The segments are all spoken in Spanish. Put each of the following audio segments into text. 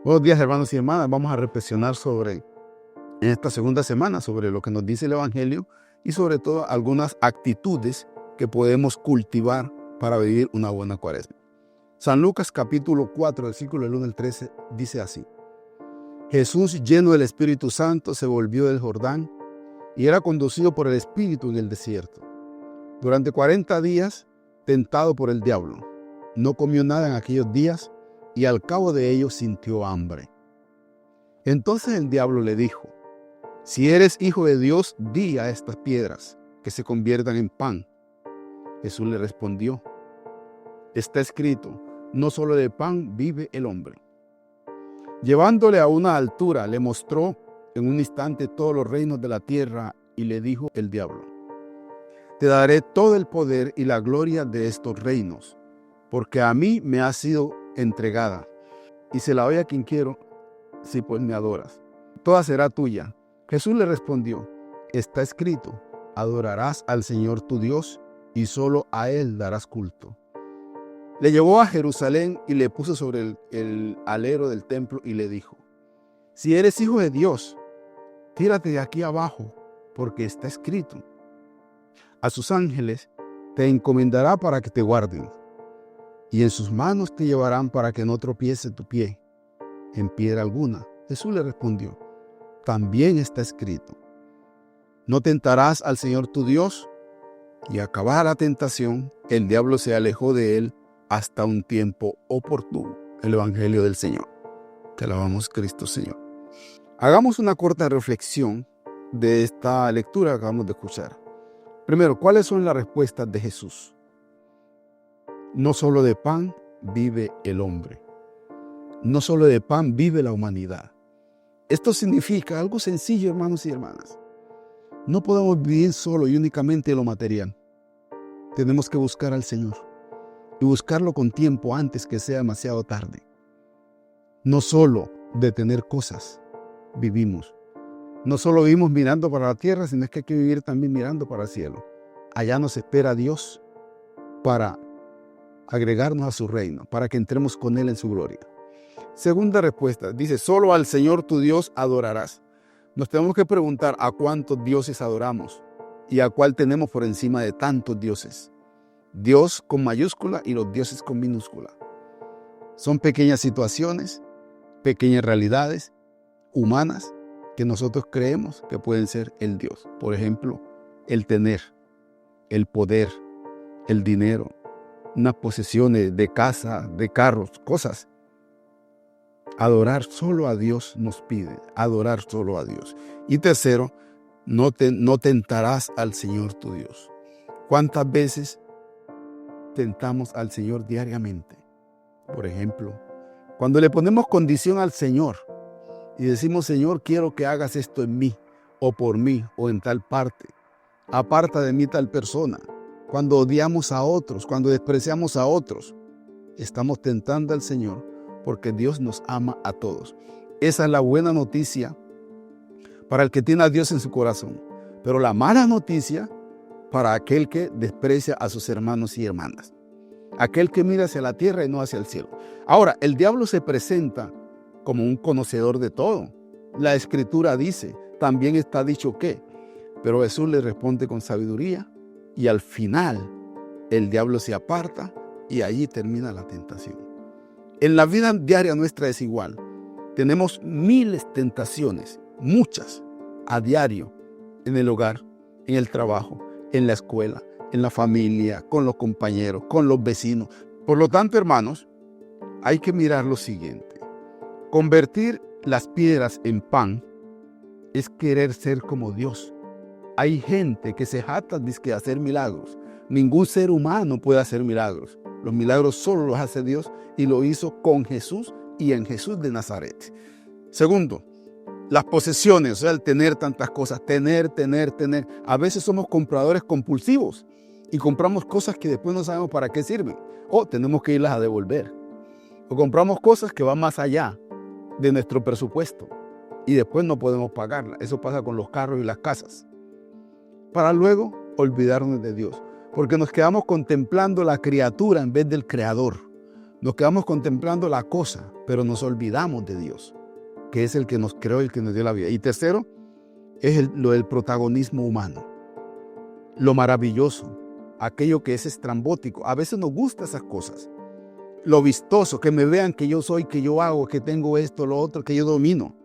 Buenos días, hermanos y hermanas. Vamos a reflexionar en esta segunda semana, sobre lo que nos dice el Evangelio y sobre todo algunas actitudes que podemos cultivar para vivir una buena cuaresma. San Lucas capítulo 4, versículo del 1 al 13, dice así: Jesús, lleno del Espíritu Santo, se volvió del Jordán y era conducido por el Espíritu en el desierto. Durante 40 días, tentado por el diablo. No comió nada en aquellos días y al cabo de ellos sintió hambre. Entonces el diablo le dijo: Si eres hijo de Dios, di a estas piedras que se conviertan en pan. Jesús le respondió: Está escrito, no solo de pan vive el hombre. Llevándole a una altura, le mostró en un instante todos los reinos de la tierra y le dijo el diablo: Te daré todo el poder y la gloria de estos reinos, porque a mí me ha sido entregada, y se la doy a quien quiero, si pues me adoras. Toda será tuya. Jesús le respondió: Está escrito, adorarás al Señor tu Dios, y solo a Él darás culto. Le llevó a Jerusalén y le puso sobre el alero del templo y le dijo: Si eres hijo de Dios, tírate de aquí abajo, porque está escrito, a sus ángeles te encomendará para que te guarden, y en sus manos te llevarán para que no tropiece tu pie en piedra alguna. Jesús le respondió: También está escrito, no tentarás al Señor tu Dios. Y acabada la tentación, el diablo se alejó de él hasta un tiempo oportuno. El Evangelio del Señor. Te alabamos, Cristo Señor. Hagamos una corta reflexión de esta lectura que acabamos de escuchar. Primero, ¿cuáles son las respuestas de Jesús? No solo de pan vive el hombre. No solo de pan vive la humanidad. Esto significa algo sencillo, hermanos y hermanas. No podemos vivir solo y únicamente de lo material. Tenemos que buscar al Señor y buscarlo con tiempo antes que sea demasiado tarde. No solo de tener cosas vivimos. No solo vivimos mirando para la tierra, sino que hay que vivir también mirando para el cielo. Allá nos espera Dios para agregarnos a su reino, para que entremos con Él en su gloria. Segunda respuesta, dice: solo al Señor tu Dios adorarás. Nos tenemos que preguntar a cuántos dioses adoramos y a cuál tenemos por encima de tantos dioses. Dios con mayúscula y los dioses con minúscula. Son pequeñas situaciones, pequeñas realidades humanas que nosotros creemos que pueden ser el Dios. Por ejemplo, el tener, el poder, el dinero, unas posesiones de casa, de carros, cosas. Adorar solo a Dios nos pide, adorar solo a Dios. Y tercero, no tentarás al Señor tu Dios. ¿Cuántas veces tentamos al Señor diariamente? Por ejemplo, cuando le ponemos condición al Señor y decimos: Señor, quiero que hagas esto en mí, o por mí, o en tal parte. Aparta de mí tal persona. Cuando odiamos a otros, cuando despreciamos a otros, estamos tentando al Señor, porque Dios nos ama a todos. Esa es la buena noticia para el que tiene a Dios en su corazón. Pero la mala noticia para aquel que desprecia a sus hermanos y hermanas. Aquel que mira hacia la tierra y no hacia el cielo. Ahora, el diablo se presenta como un conocedor de todo. La Escritura dice, también está dicho que. Pero Jesús le responde con sabiduría y al final el diablo se aparta y allí termina la tentación. En la vida diaria nuestra es igual. Tenemos miles de tentaciones, muchas, a diario, en el hogar, en el trabajo, en la escuela, en la familia, con los compañeros, con los vecinos. Por lo tanto, hermanos, hay que mirar lo siguiente. Convertir las piedras en pan es querer ser como Dios. Hay gente que se jacta de hacer milagros. Ningún ser humano puede hacer milagros. Los milagros solo los hace Dios y lo hizo con Jesús y en Jesús de Nazaret. Segundo, las posesiones, o sea, el tener tantas cosas, tener. A veces somos compradores compulsivos y compramos cosas que después no sabemos para qué sirven o tenemos que irlas a devolver. O compramos cosas que van más allá de nuestro presupuesto y después no podemos pagarlas. Eso pasa con los carros y las casas. Para luego olvidarnos de Dios, porque nos quedamos contemplando la criatura en vez del Creador. Nos quedamos contemplando la cosa, pero nos olvidamos de Dios, que es el que nos creó y el que nos dio la vida. Y tercero, es lo del protagonismo humano. Lo maravilloso, aquello que es estrambótico. A veces nos gustan esas cosas. Lo vistoso, que me vean que yo soy, que yo hago, que tengo esto, lo otro, que yo domino.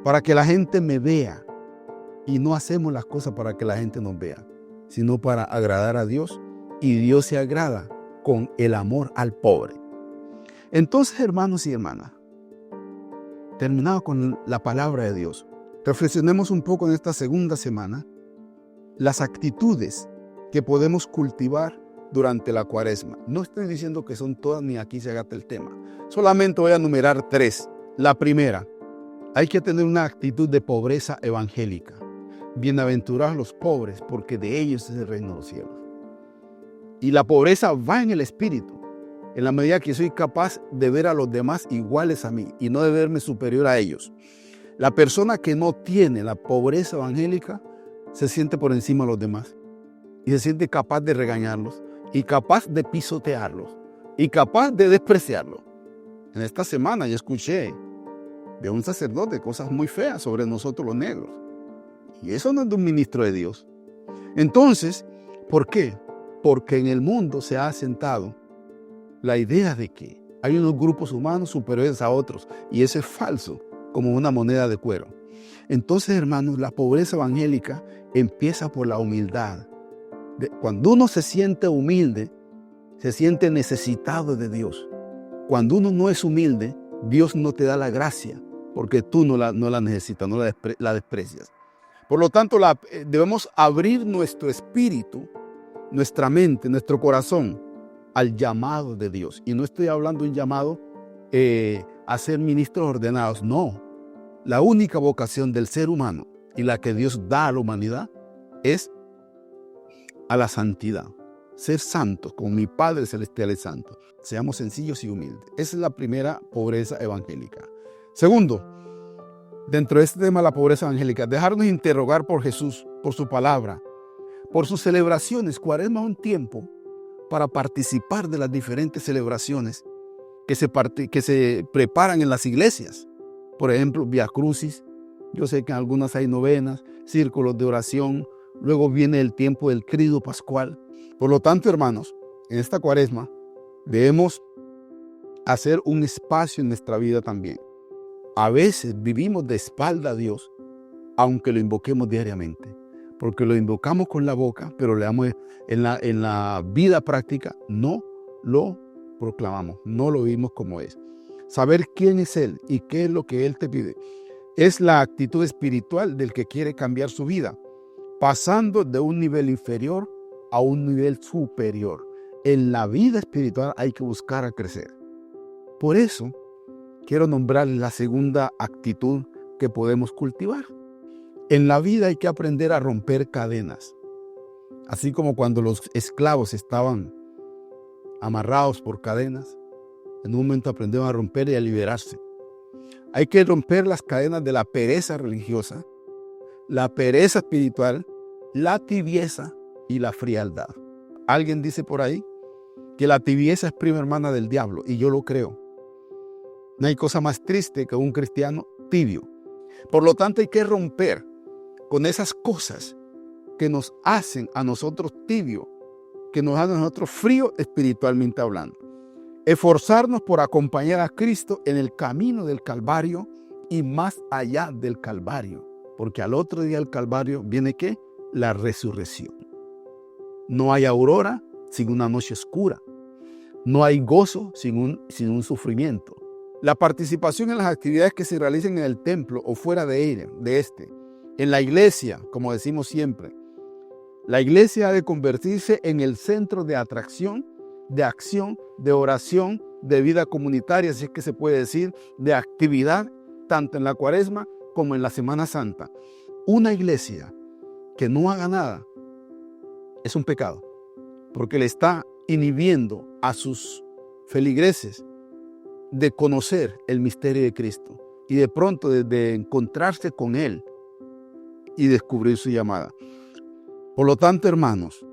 Para que la gente me vea. Y no hacemos las cosas para que la gente nos vea, sino para agradar a Dios. Y Dios se agrada con el amor al pobre. Entonces, hermanos y hermanas, terminado con la palabra de Dios, reflexionemos un poco en esta segunda semana las actitudes que podemos cultivar durante la Cuaresma. No estoy diciendo que son todas ni aquí se agata el tema. Solamente voy a enumerar 3. La primera, hay que tener una actitud de pobreza evangélica. Bienaventurados los pobres, porque de ellos es el reino de los cielos. Y la pobreza va en el espíritu, en la medida que soy capaz de ver a los demás iguales a mí y no de verme superior a ellos. La persona que no tiene la pobreza evangélica se siente por encima de los demás y se siente capaz de regañarlos y capaz de pisotearlos y capaz de despreciarlos. En esta semana yo escuché de un sacerdote cosas muy feas sobre nosotros los negros. Y eso no es de un ministro de Dios. Entonces, ¿por qué? Porque en el mundo se ha asentado la idea de que hay unos grupos humanos superiores a otros, y eso es falso, como una moneda de cuero. Entonces, hermanos, la pobreza evangélica empieza por la humildad. Cuando uno se siente humilde, se siente necesitado de Dios. Cuando uno no es humilde, Dios no te da la gracia, porque tú no la necesitas, no la desprecias. Por lo tanto, debemos abrir nuestro espíritu, nuestra mente, nuestro corazón al llamado de Dios. Y no estoy hablando de un llamado a ser ministros ordenados, no. La única vocación del ser humano y la que Dios da a la humanidad es a la santidad. Ser santos, como mi Padre Celestial es santo. Seamos sencillos y humildes. Esa es la primera pobreza evangélica. Segundo, dentro de este tema de la pobreza evangélica, dejarnos interrogar por Jesús, por su palabra, por sus celebraciones. Cuaresma es un tiempo para participar de las diferentes celebraciones que se preparan en las iglesias. Por ejemplo, Vía Crucis. Yo sé que en algunas hay novenas, círculos de oración. Luego viene el tiempo del Triduo Pascual. Por lo tanto, hermanos, en esta Cuaresma debemos hacer un espacio en nuestra vida también. A veces vivimos de espalda a Dios, aunque lo invoquemos diariamente. Porque lo invocamos con la boca, pero le damos en la vida práctica, no lo proclamamos, no lo vivimos como es. Saber quién es Él y qué es lo que Él te pide es la actitud espiritual del que quiere cambiar su vida, pasando de un nivel inferior a un nivel superior. En la vida espiritual hay que buscar a crecer. Por eso, quiero nombrar la segunda actitud que podemos cultivar. En la vida hay que aprender a romper cadenas. Así como cuando los esclavos estaban amarrados por cadenas, en un momento aprendieron a romper y a liberarse. Hay que romper las cadenas de la pereza religiosa, la pereza espiritual, la tibieza y la frialdad. Alguien dice por ahí que la tibieza es prima hermana del diablo, y yo lo creo. No hay cosa más triste que un cristiano tibio. Por lo tanto, hay que romper con esas cosas que nos hacen a nosotros tibios, que nos hacen a nosotros fríos espiritualmente hablando. Esforzarnos por acompañar a Cristo en el camino del Calvario y más allá del Calvario, porque al otro día del Calvario viene ¿qué? La resurrección. No hay aurora sin una noche oscura. No hay gozo sin un sufrimiento. La participación en las actividades que se realicen en el templo o fuera de este, en la iglesia, como decimos siempre, la iglesia ha de convertirse en el centro de atracción, de acción, de oración, de vida comunitaria, si es que se puede decir, de actividad, tanto en la Cuaresma como en la Semana Santa. Una iglesia que no haga nada es un pecado, porque le está inhibiendo a sus feligreses de conocer el misterio de Cristo y de pronto de encontrarse con Él y descubrir su llamada. Por lo tanto, hermanos,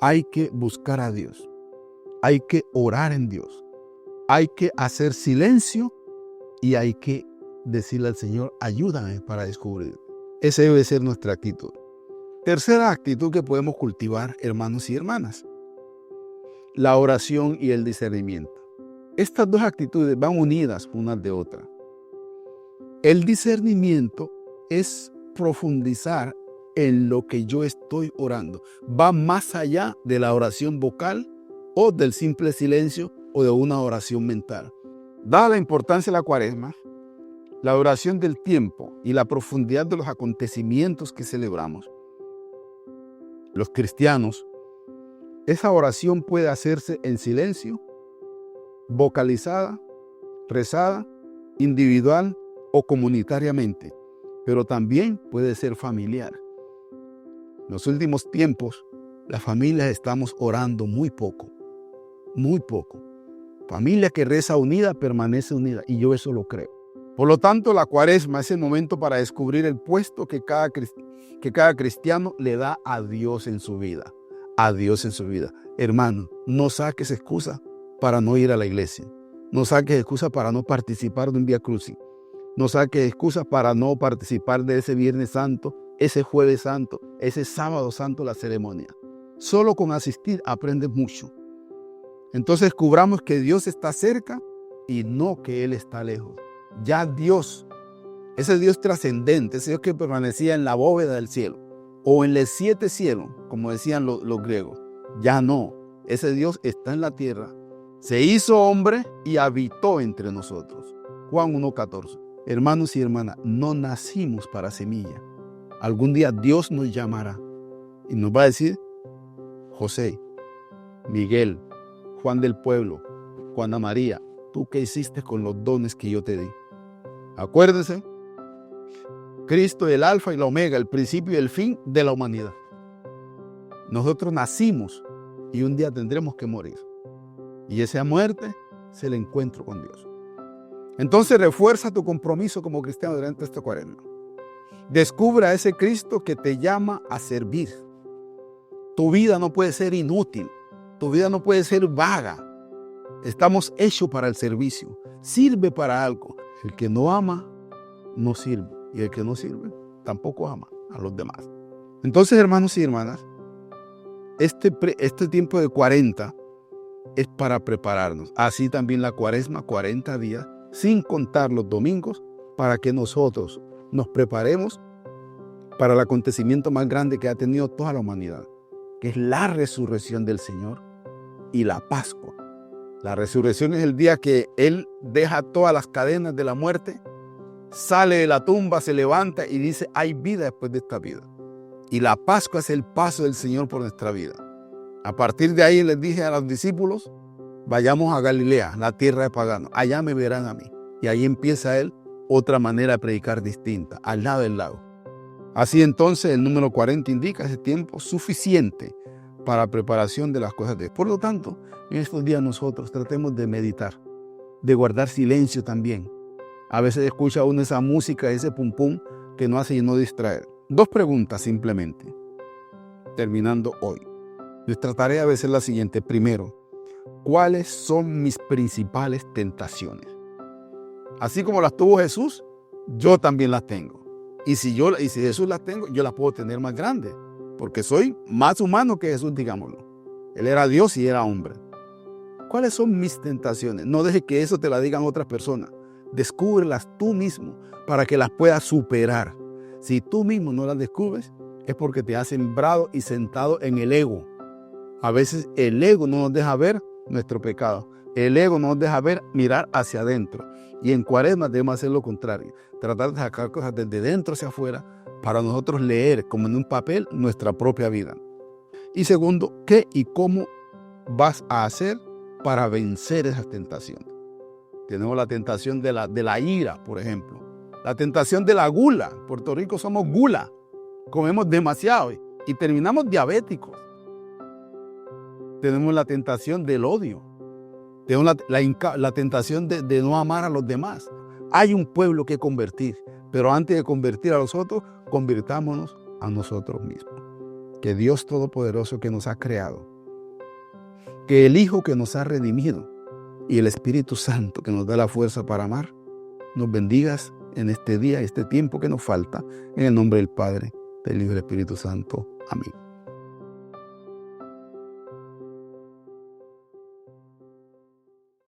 hay que buscar a Dios, hay que orar en Dios, hay que hacer silencio y hay que decirle al Señor, ayúdame para descubrir. Esa debe ser nuestra actitud. Tercera actitud que podemos cultivar, hermanos y hermanas, la oración y el discernimiento. Estas dos actitudes van unidas unas de otras. El discernimiento es profundizar en lo que yo estoy orando. Va más allá de la oración vocal o del simple silencio o de una oración mental. Dada la importancia de la Cuaresma, la oración del tiempo y la profundidad de los acontecimientos que celebramos, los cristianos, esa oración puede hacerse en silencio, vocalizada, rezada, individual o comunitariamente, pero también puede ser familiar. En los últimos tiempos, las familias estamos orando muy poco, muy poco. Familia que reza unida permanece unida, y yo eso lo creo. Por lo tanto, la Cuaresma es el momento para descubrir el puesto que cada cristiano le da a Dios en su vida. A Dios en su vida. Hermano, no saques excusa para no ir a la iglesia. No saques excusa para no participar de un Vía Crucis. No saques excusa para no participar de ese Viernes Santo, ese Jueves Santo, ese Sábado Santo, la ceremonia. Solo con asistir aprendes mucho. Entonces descubramos que Dios está cerca y no que Él está lejos. Ya Dios, ese Dios trascendente, ese Dios que permanecía en la bóveda del cielo o en los 7 cielos, como decían los griegos, ya no. Ese Dios está en la tierra, se hizo hombre y habitó entre nosotros. Juan 1:14. Hermanos y hermanas, no nacimos para semilla. Algún día Dios nos llamará y nos va a decir, José, Miguel, Juan del Pueblo, Juana María, ¿tú qué hiciste con los dones que yo te di? Acuérdense, Cristo es el alfa y la omega, el principio y el fin de la humanidad. Nosotros nacimos y un día tendremos que morir. Y esa muerte es el encuentro con Dios. Entonces refuerza tu compromiso como cristiano durante esta Cuaresma. Descubre a ese Cristo que te llama a servir. Tu vida no puede ser inútil. Tu vida no puede ser vaga. Estamos hechos para el servicio. Sirve para algo. El que no ama, no sirve. Y el que no sirve, tampoco ama a los demás. Entonces, hermanos y hermanas, este tiempo de 40 es para prepararnos. Así también la Cuaresma, 40 días, sin contar los domingos, para que nosotros nos preparemos para el acontecimiento más grande que ha tenido toda la humanidad, que es la resurrección del Señor y la Pascua. La resurrección es el día que Él deja todas las cadenas de la muerte, sale de la tumba, se levanta y dice, hay vida después de esta vida. Y la Pascua es el paso del Señor por nuestra vida. A partir de ahí les dije a los discípulos, vayamos a Galilea, la tierra de paganos, allá me verán a mí. Y ahí empieza Él otra manera de predicar distinta, al lado del lago. Así entonces el número 40 indica ese tiempo suficiente para preparación de las cosas de Dios. Por lo tanto, en estos días nosotros tratemos de meditar, de guardar silencio también. A veces escucha uno esa música, ese pum pum que no hace y no distraer. 2 preguntas simplemente, terminando hoy. Nuestra tarea debe ser la siguiente. Primero, ¿cuáles son mis principales tentaciones? Así como las tuvo Jesús, yo también las tengo. Y si Jesús las tengo, yo las puedo tener más grandes, porque soy más humano que Jesús, digámoslo. Él era Dios y era hombre. ¿Cuáles son mis tentaciones? No dejes que eso te la digan otras personas. Descúbrelas tú mismo para que las puedas superar. Si tú mismo no las descubres, es porque te has sembrado y sentado en el ego. A veces el ego no nos deja ver nuestro pecado. El ego no nos deja mirar hacia adentro. Y en Cuaresma debemos hacer lo contrario. Tratar de sacar cosas desde dentro hacia afuera para nosotros leer como en un papel nuestra propia vida. Y segundo, ¿qué y cómo vas a hacer para vencer esas tentaciones? Tenemos la tentación de la ira, por ejemplo. La tentación de la gula. En Puerto Rico somos gula. Comemos demasiado y terminamos diabéticos. Tenemos la tentación del odio. Tenemos la tentación de no amar a los demás. Hay un pueblo que convertir, pero antes de convertir a los otros, convirtámonos a nosotros mismos. Que Dios Todopoderoso que nos ha creado, que el Hijo que nos ha redimido, y el Espíritu Santo, que nos da la fuerza para amar, nos bendigas en este día, este tiempo que nos falta, en el nombre del Padre, del Hijo y del Espíritu Santo. Amén.